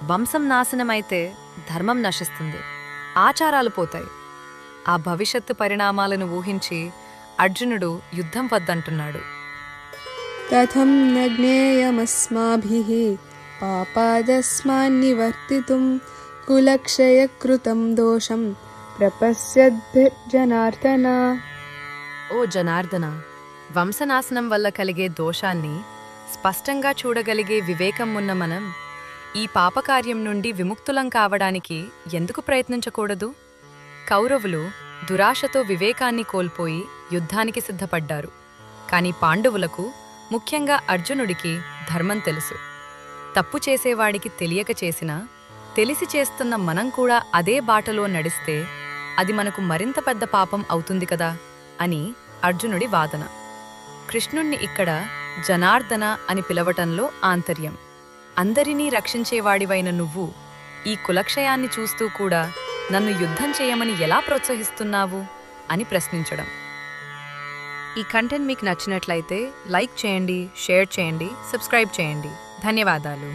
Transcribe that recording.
వంశం నాశనమైతే ధర్మం నశిస్తుంది, ఆచారాలు పోతాయి. ఆ భవిష్యత్తు పరిణామాలను ఊహించి అర్జునుడు యుద్ధం వద్దంటున్నాడు. కథం న జ్ఞేయమస్మాభిః పాపాదస్మాన్నివర్తితుం కులక్షయకృతం దోషం ప్రపశ్యద్భిర్జనార్దన. ఓ జనార్దన, వంశనాశనం వల్ల కలిగే దోషాన్ని స్పష్టంగా చూడగలిగే వివేకం ఉన్న మనం ఈ పాపకార్యం నుండి విముక్తులం కావడానికి ఎందుకు ప్రయత్నించకూడదు? కౌరవులు దురాశతో వివేకాన్ని కోల్పోయి యుద్ధానికి సిద్ధపడ్డారు. కాని పాండవులకు, ముఖ్యంగా అర్జునుడికి ధర్మం తెలుసు. తప్పు చేసేవాడికి తెలియక చేసినా, తెలిసి చేస్తున్న మనం కూడా అదే బాటలో నడిస్తే అది మనకు మరింత పెద్ద పాపం అవుతుంది కదా అని అర్జునుడి వాదన. కృష్ణుణ్ణి ఇక్కడ జనార్దన అని పిలవటంలో ఆంతర్యం, అందరినీ రక్షించేవాడివైన నువ్వు ఈ కులక్షయాన్ని చూస్తూ కూడా నన్ను యుద్ధం చేయమని ఎలా ప్రోత్సహిస్తున్నావు అని ప్రశ్నించడం. ఈ కంటెంట్ మీకు నచ్చినట్లయితే లైక్ చేయండి, షేర్ చేయండి, సబ్స్క్రైబ్ చేయండి. ధన్యవాదాలు.